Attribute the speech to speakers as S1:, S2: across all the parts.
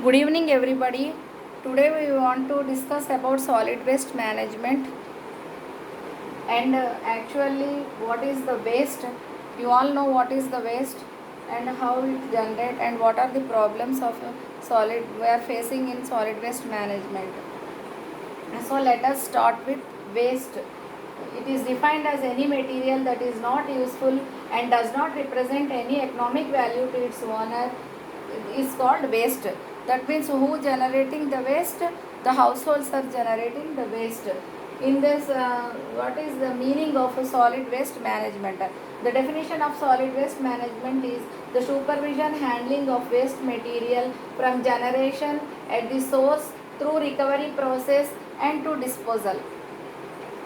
S1: Good evening, everybody. Today we want to discuss about solid waste management and actually what is the waste. You all know what is the waste and how it generates and what are the problems of solid we are facing in solid waste management. So let us start with waste. It is defined as any material that is not useful and does not represent any economic value to its owner is called waste. That means who generating the waste? The households are generating the waste. In this, what is the meaning of a solid waste management? The definition of solid waste management is the supervision handling of waste material from generation at the source through recovery process and to disposal.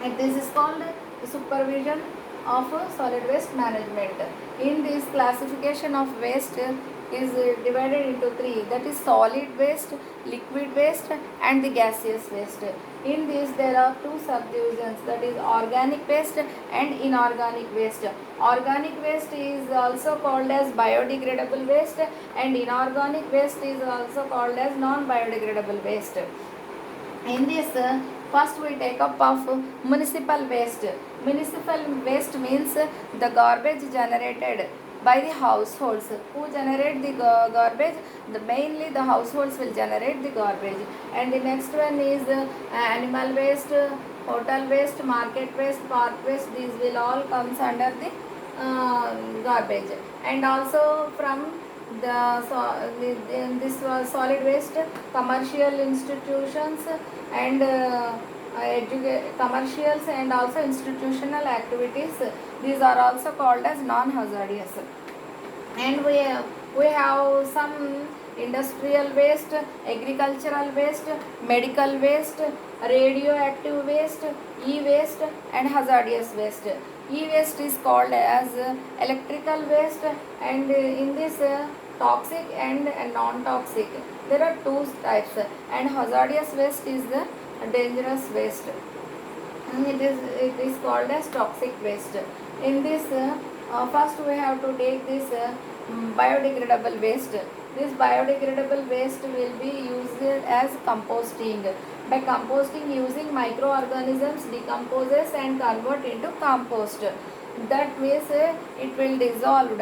S1: And this is called the supervision of solid waste management. In this classification of waste is divided into three, that is solid waste, liquid waste and the gaseous waste. In this there are two subdivisions, that is organic waste and inorganic waste. Organic waste is also called as biodegradable waste and inorganic waste is also called as non-biodegradable waste. In this, first we take up of municipal waste. Municipal waste means the garbage generated by the households. Who generate the garbage? Mainly the households will generate the garbage. And the next one is animal waste, hotel waste, market waste, park waste. These will all comes under the garbage. And also from this was solid waste, commercial institutions and commercials and also institutional activities, these are also called as non-hazardous. And we have some industrial waste, agricultural waste, medical waste, radioactive waste, e-waste and hazardous waste. E-waste is called as electrical waste and in this toxic and non-toxic. There are two types and hazardous waste is the dangerous waste. It is called as toxic waste. In this first we have to take this biodegradable waste. This biodegradable waste will be used as composting. By composting, using microorganisms decomposes and convert into compost. That means it will dissolve.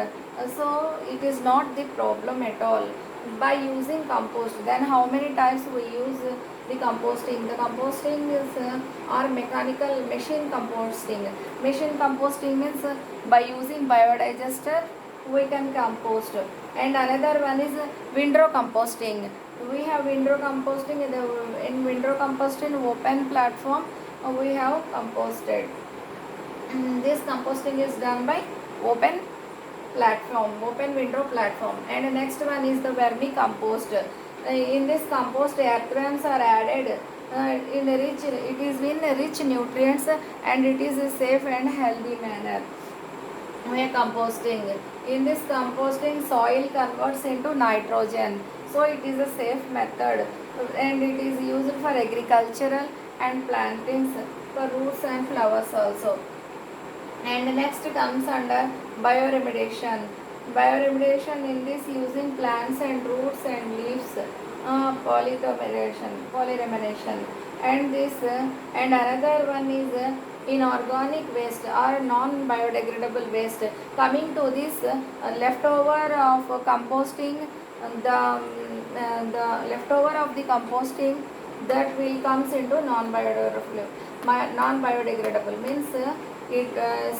S1: So it is not the problem at all. By using compost, then how many times we use the composting? The composting is or mechanical machine composting. Machine composting means by using biodigester we can compost. And another one is windrow composting. We have windrow composting in windrow composting open platform. We have composted. This composting is done by open platform, open window platform. And the next one is the vermicompost. In this compost, earthworms are added. It is in rich nutrients and it is a safe and healthy manner. We are composting. In this composting, soil converts into nitrogen. So it is a safe method and it is used for agricultural and plantings for roots and flowers also. And next comes under bioremediation. Bioremediation in this using plants and roots and leaves, polyremination. And this and another one is inorganic waste or non-biodegradable waste. Coming to this leftover of composting, the leftover of the composting that will comes into non-biodegradable. Non-biodegradable means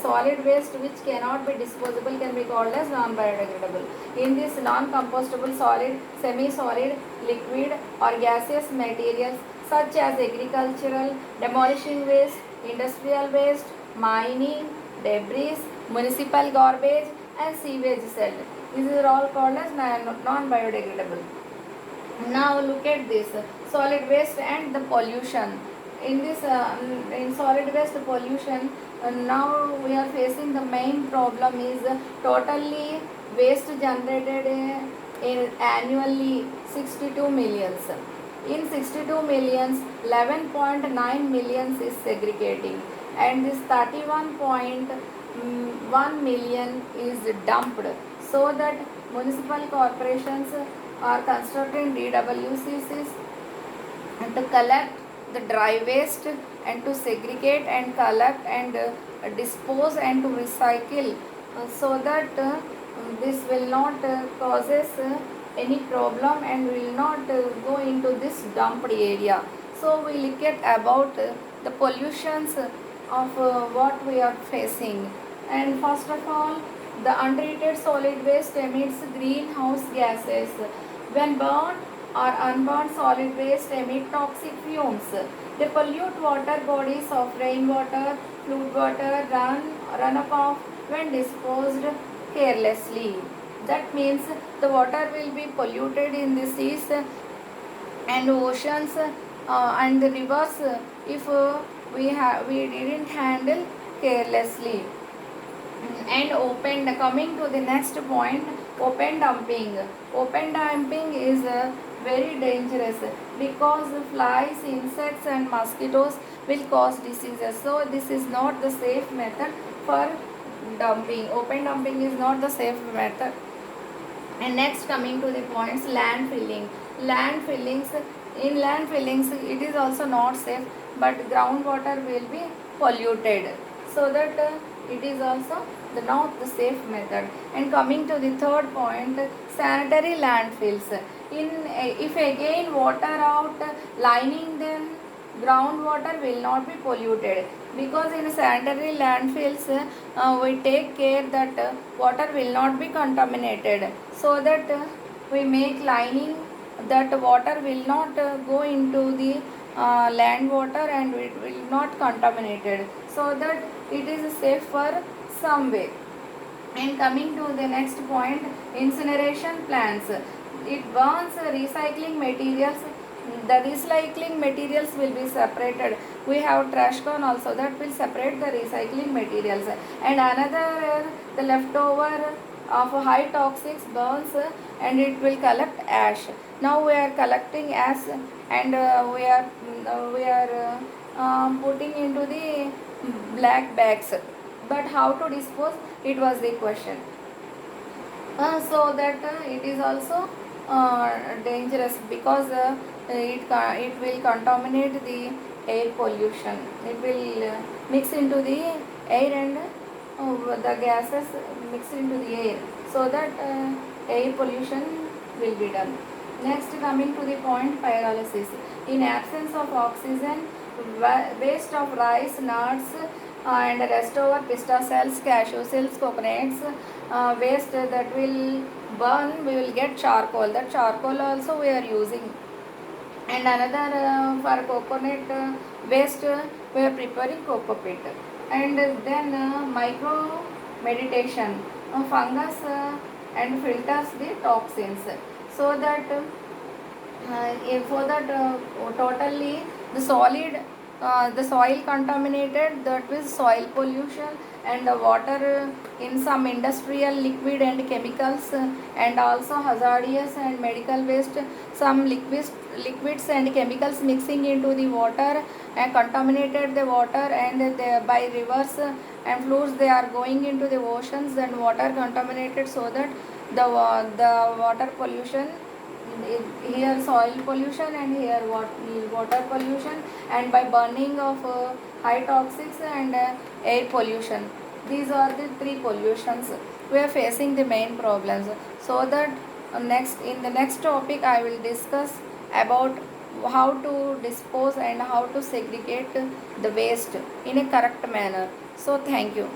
S1: solid waste which cannot be disposable can be called as non-biodegradable. In this non-compostable solid, semi-solid, liquid or gaseous materials such as agricultural, demolishing waste, industrial waste, mining, debris, municipal garbage and sewage cell. These are all called as non-biodegradable. Now look at this solid waste and the pollution. In this in solid waste pollution, now we are facing the main problem is totally waste generated annually 62 millions. In 62 millions, 11.9 millions is segregating and this 31.1 million is dumped, so that municipal corporations are constructing DWCCs and to collect the dry waste and to segregate and collect and dispose and to recycle, so that this will not causes any problem and will not go into this dumped area. So we look at about the pollutions of what we are facing. And first of all, the untreated solid waste emits greenhouse gases. When burned or unburned solid waste emit toxic fumes. They pollute water bodies of rainwater, flood water, runoff when disposed carelessly. That means the water will be polluted in the seas and oceans and the rivers if we didn't handle carelessly. And open, coming to the next point, open dumping is very dangerous because flies, insects and mosquitoes will cause diseases. So this is not the safe method for dumping. Open dumping is not the safe method. And next, coming to the points, landfillings. In landfillings it is also not safe, but groundwater will be polluted, so that it is also not the safe method. And coming to the third point, sanitary landfills. In if again water out lining, then groundwater will not be polluted, because in sanitary landfills we take care that water will not be contaminated, so that we make lining that water will not go into the land water and it will not contaminated, so that it is safe for some way. And coming to the next point, incineration plants. It burns recycling materials. The recycling materials will be separated. We have trash can also that will separate the recycling materials. And another, the leftover of high toxics burns and it will collect ash. Now we are collecting ash and we are putting into the black bags. But how to dispose? It was the question. So that it is also dangerous, because it will contaminate the air pollution. It will mix into the air and the gases mix into the air, so that air pollution will be done. Next, coming to the point, pyrolysis. In absence of oxygen, waste of rice, nuts and rest over pista cells, cashew cells, coconuts, waste that will burn, we will get charcoal. That charcoal also we are using. And another for coconut waste we are preparing coco pit. And then micro meditation, fungus and filters the toxins, so that for that totally the soil contaminated, that is soil pollution, and the water in some industrial liquid and chemicals, and also hazardous and medical waste, some liquids and chemicals mixing into the water and contaminated the water, and by rivers and floods they are going into the oceans and water contaminated, so that the water pollution, here soil pollution and here water pollution, and by burning of high toxics and air pollution. These are the three pollutions we are facing the main problems. So that next, in the next topic I will discuss about how to dispose and how to segregate the waste in a correct manner. So thank you.